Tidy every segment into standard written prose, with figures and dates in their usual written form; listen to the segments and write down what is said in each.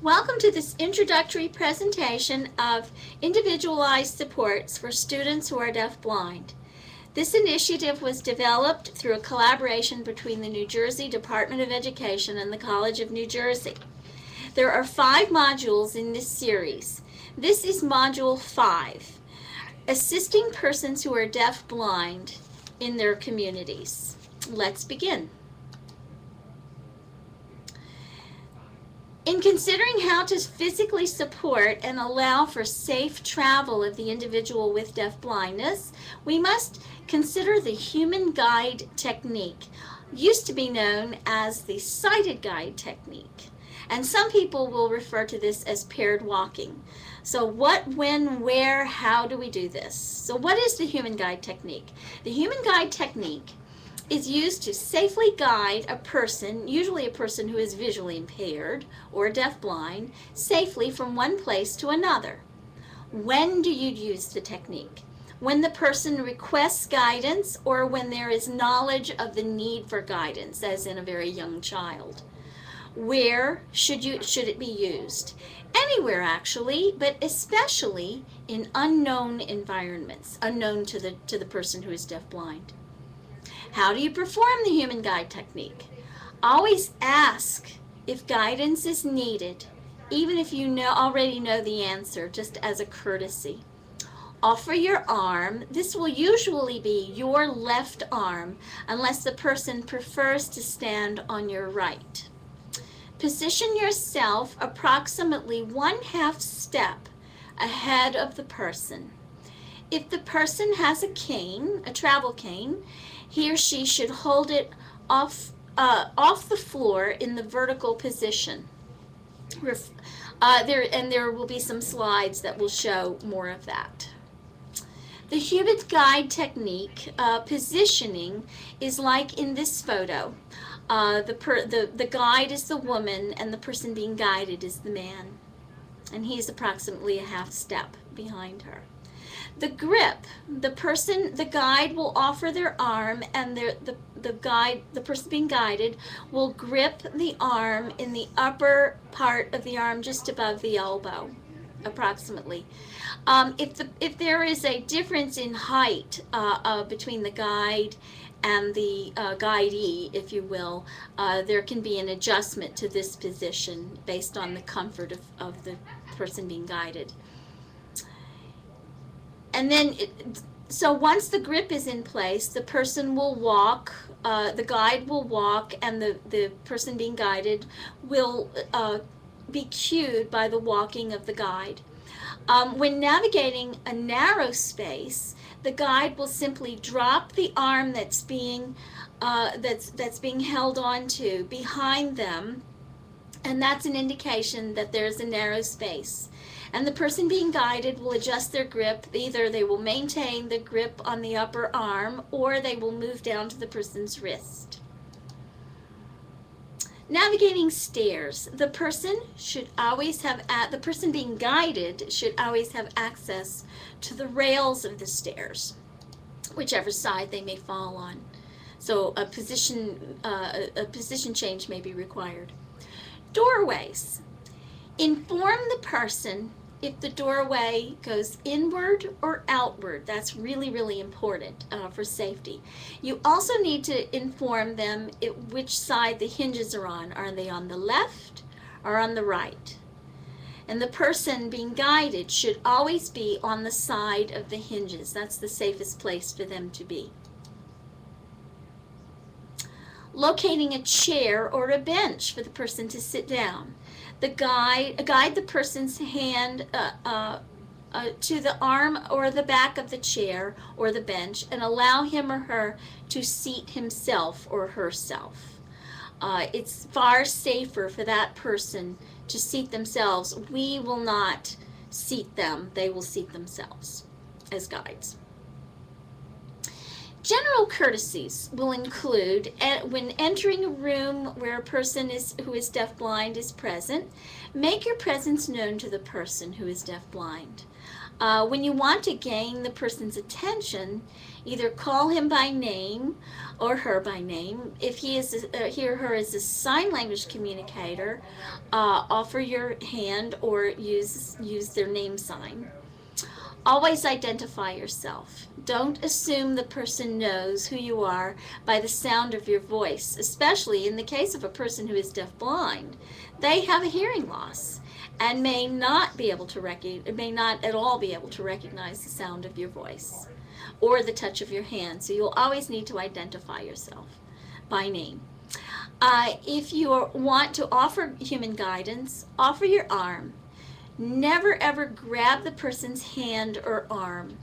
Welcome to this introductory presentation of individualized supports for students who are deaf-blind. This initiative was developed through a collaboration between the New Jersey Department of Education and the College of New Jersey. There are 5 modules in this series. This is Module 5, Assisting Persons Who are Deaf-Blind in Their Communities. Let's begin. In considering how to physically support and allow for safe travel of the individual with deaf-blindness, we must consider the human guide technique, used to be known as the sighted guide technique. And some people will refer to this as paired walking. So what, when, where, how do we do this? So what is the human guide technique? The human guide technique is used to safely guide a person, usually a person who is visually impaired or deafblind, safely from one place to another. When do you use the technique? When the person requests guidance or when there is knowledge of the need for guidance, as in a very young child. Where should it be used? Anywhere actually, but especially in unknown environments, unknown to the person who is deafblind. How do you perform the human guide technique? Always ask if guidance is needed, even if you already know the answer, just as a courtesy. Offer your arm. This will usually be your left arm, unless the person prefers to stand on your right. Position yourself approximately 1/2 step ahead of the person. If the person has a cane, a travel cane, he or she should hold it off the floor in the vertical position. There will be some slides that will show more of that. The human guide technique positioning is like in this photo. The guide is the woman and the person being guided is the man. And he's approximately a 1/2 step behind her. The grip, the guide will offer their arm and the person being guided will grip the arm in the upper part of the arm just above the elbow, approximately. If there is a difference in height between the guide and the guidee, if you will, there can be an adjustment to this position based on the comfort of the person being guided. And then, so once the grip is in place, the person will walk, the guide will walk, and the person being guided will be cued by the walking of the guide. When navigating a narrow space, the guide will simply drop the arm that's being held onto behind them, and that's an indication that there's a narrow space. And the person being guided will adjust their grip. Either they will maintain the grip on the upper arm or they will move down to the person's wrist. Navigating stairs. The person being guided should always have access to the rails of the stairs, whichever side they may fall on. So a position change may be required. Doorways. Inform the person if the doorway goes inward or outward. That's really, really important for safety. You also need to inform them which side the hinges are on. Are they on the left or on the right? And the person being guided should always be on the side of the hinges. That's the safest place for them to be. Locating a chair or a bench for the person to sit down. Guide the person's hand to the arm or the back of the chair or the bench and allow him or her to seat himself or herself. It's far safer for that person to seat themselves. We will not seat them. They will seat themselves as guides. General courtesies will include when entering a room where a person who is deafblind is present, make your presence known to the person who is deafblind. When you want to gain the person's attention, either call him by name or her by name. If he or her is a sign language communicator, offer your hand or use their name sign. Always identify yourself. Don't assume the person knows who you are by the sound of your voice, especially in the case of a person who is deafblind. They have a hearing loss and may not at all be able to recognize the sound of your voice or the touch of your hand. So you'll always need to identify yourself by name. If you want to offer human guidance, offer your arm. Never ever grab the person's hand or arm.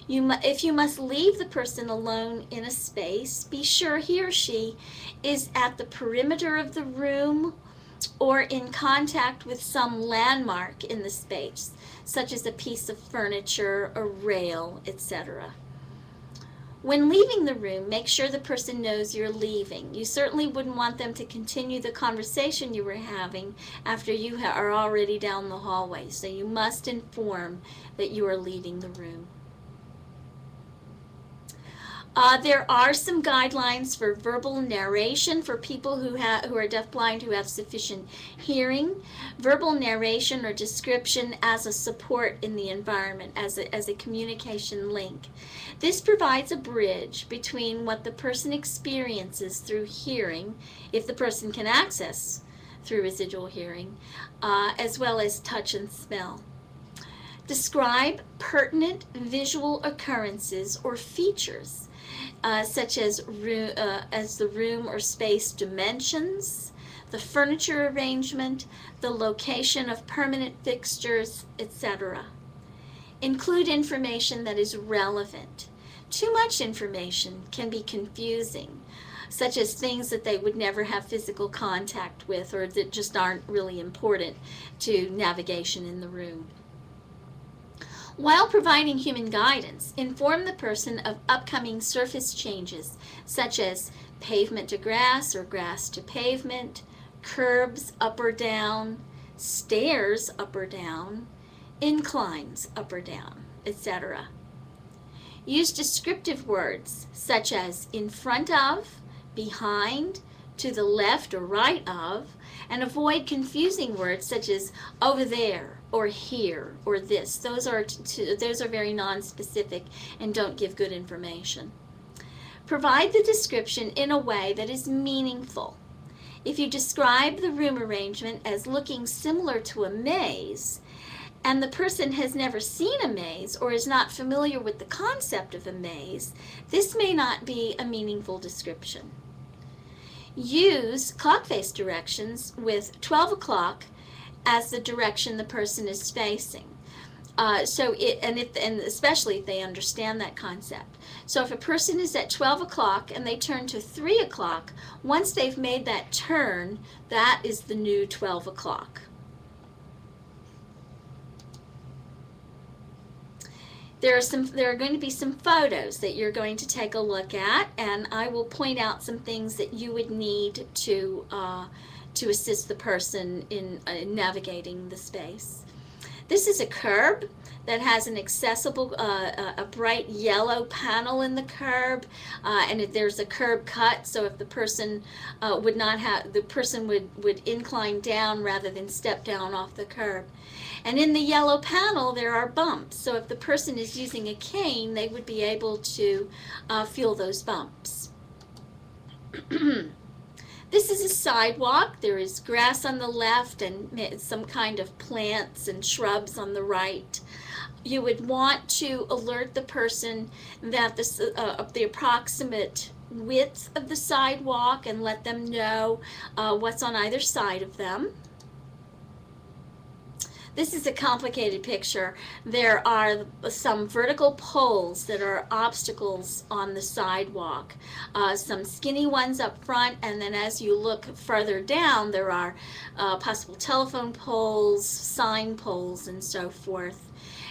If you must leave the person alone in a space, be sure he or she is at the perimeter of the room or in contact with some landmark in the space, such as a piece of furniture, a rail, etc. When leaving the room, make sure the person knows you're leaving. You certainly wouldn't want them to continue the conversation you were having after you are already down the hallway, so you must inform that you are leaving the room. There are some guidelines for verbal narration for people who are deafblind who have sufficient hearing. Verbal narration or description as a support in the environment, as a communication link. This provides a bridge between what the person experiences through hearing, if the person can access through residual hearing, as well as touch and smell. Describe pertinent visual occurrences or features, such as the room or space dimensions, the furniture arrangement, the location of permanent fixtures, etc. Include information that is relevant. Too much information can be confusing, such as things that they would never have physical contact with or that just aren't really important to navigation in the room. While providing human guidance, inform the person of upcoming surface changes, such as pavement to grass or grass to pavement, curbs up or down, stairs up or down, inclines up or down, etc. Use descriptive words such as in front of, behind, to the left or right of, and avoid confusing words such as over there or here or this. Those are very non-specific and don't give good information. Provide the description in a way that is meaningful. If you describe the room arrangement as looking similar to a maze, and the person has never seen a maze or is not familiar with the concept of a maze, this may not be a meaningful description. Use clock face directions with 12 o'clock as the direction the person is facing. Especially if they understand that concept. So if a person is at 12 o'clock and they turn to 3 o'clock, once they've made that turn, that is the new 12 o'clock. There are going to be some photos that you're going to take a look at, and I will point out some things that you would need to assist the person in navigating the space. This is a curb that has an accessible, a bright yellow panel in the curb, and there's a curb cut. So if the person would incline down rather than step down off the curb. And in the yellow panel, there are bumps. So if the person is using a cane, they would be able to feel those bumps. This is a sidewalk. There is grass on the left and some kind of plants and shrubs on the right. You would want to alert the person that the approximate width of the sidewalk and let them know what's on either side of them. This is a complicated picture. There are some vertical poles that are obstacles on the sidewalk. Some skinny ones up front, and then as you look further down, there are possible telephone poles, sign poles, and so forth.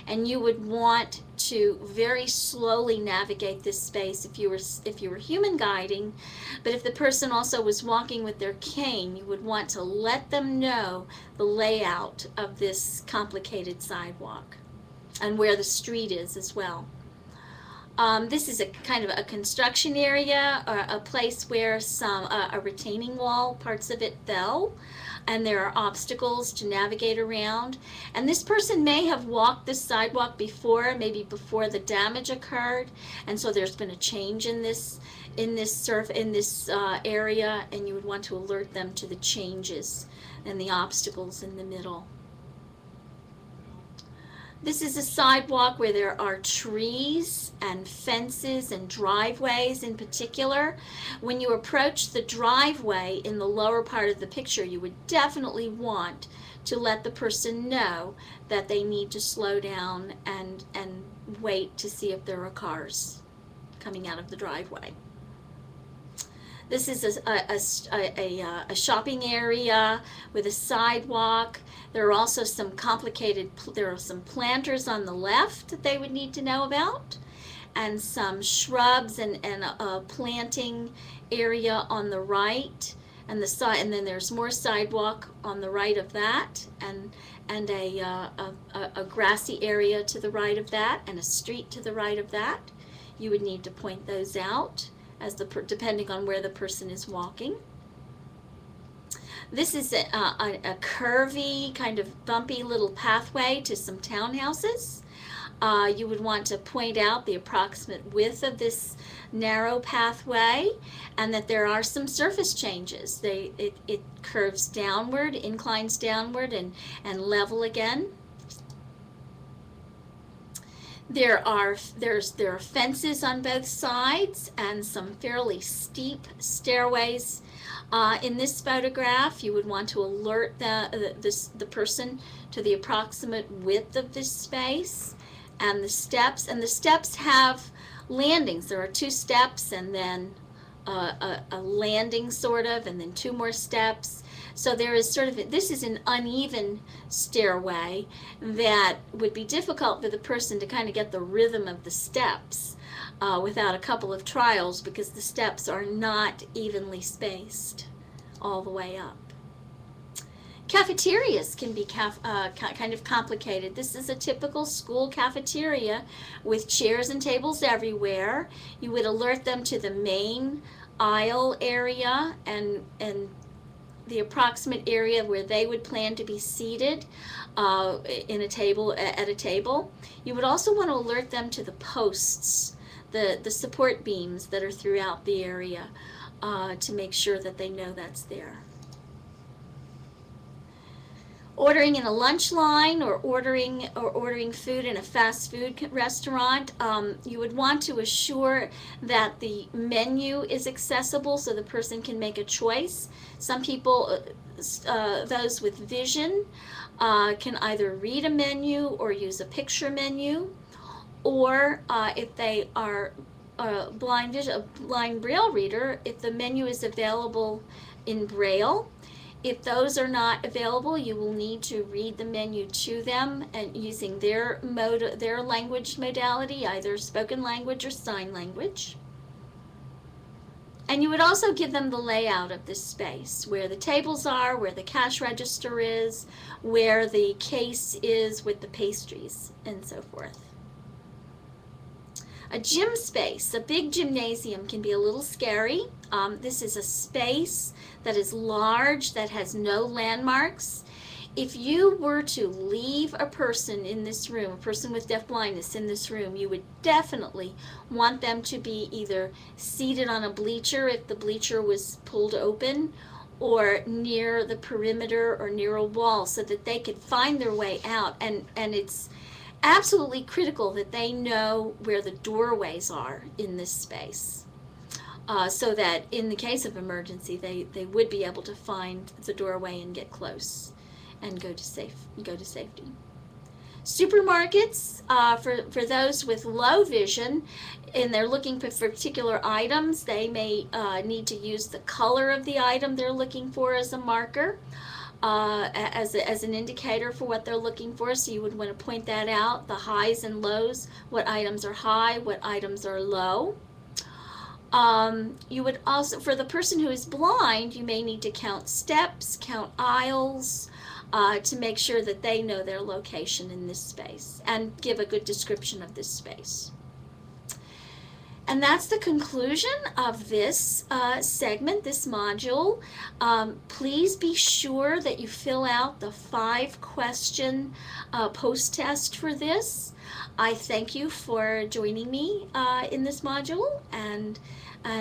And you would want to very slowly navigate this space if you were human guiding. But if the person also was walking with their cane, you would want to let them know the layout of this complicated sidewalk. and where the street is as well. This is a kind of a construction area, or a place where a retaining wall, parts of it fell, and there are obstacles to navigate around. And this person may have walked this sidewalk before, maybe before the damage occurred, and so there's been a change in this area, and you would want to alert them to the changes and the obstacles in the middle. This is a sidewalk where there are trees and fences and driveways in particular. When you approach the driveway in the lower part of the picture, you would definitely want to let the person know that they need to slow down and wait to see if there are cars coming out of the driveway. This is a shopping area with a sidewalk. There are also some there are some planters on the left that they would need to know about, and some shrubs and a planting area on the right, and then there's more sidewalk on the right of that, and a grassy area to the right of that, and a street to the right of that. You would need to point those out depending on where the person is walking. This is a curvy, kind of bumpy little pathway to some townhouses. You would want to point out the approximate width of this narrow pathway, and that there are some surface changes. It curves downward, inclines downward, and level again. There are fences on both sides and some fairly steep stairways. In this photograph, you would want to alert the person to the approximate width of this space and the steps. And the steps have landings. There are 2 steps and then a landing sort of, and then 2 more steps. So there is this is an uneven stairway that would be difficult for the person to kind of get the rhythm of the steps without a couple of trials, because the steps are not evenly spaced all the way up. Cafeterias can be kind of complicated. This is a typical school cafeteria with chairs and tables everywhere. You would alert them to the main aisle area and the approximate area where they would plan to be seated at a table. You would also want to alert them to the posts, the support beams that are throughout the area, to make sure that they know that's there. Ordering in a lunch line or ordering food in a fast food restaurant, you would want to assure that the menu is accessible so the person can make a choice. Some people, those with vision, can either read a menu or use a picture menu, or if they are a blind Braille reader, if the menu is available in Braille. If those are not available, you will need to read the menu to them and using their language modality, either spoken language or sign language. And you would also give them the layout of this space, where the tables are, where the cash register is, where the case is with the pastries, and so forth. A gym space, a big gymnasium, can be a little scary. This is a space that is large, that has no landmarks. If you were to leave a person in this room, a person with deafblindness in this room, you would definitely want them to be either seated on a bleacher if the bleacher was pulled open, or near the perimeter or near a wall so that they could find their way out. And it's absolutely critical that they know where the doorways are in this space, so that in the case of emergency, they would be able to find the doorway and get close and go to safety. Supermarkets, for those with low vision and they're looking for particular items, they may need to use the color of the item they're looking for as a marker. As an indicator for what they're looking for, so you would want to point that out, the highs and lows, what items are high, what items are low. You would also, for the person who is blind, you may need to count steps, count aisles, to make sure that they know their location in this space and give a good description of this space. And that's the conclusion of this segment, this module. Please be sure that you fill out the 5-question post-test for this. I thank you for joining me in this module, and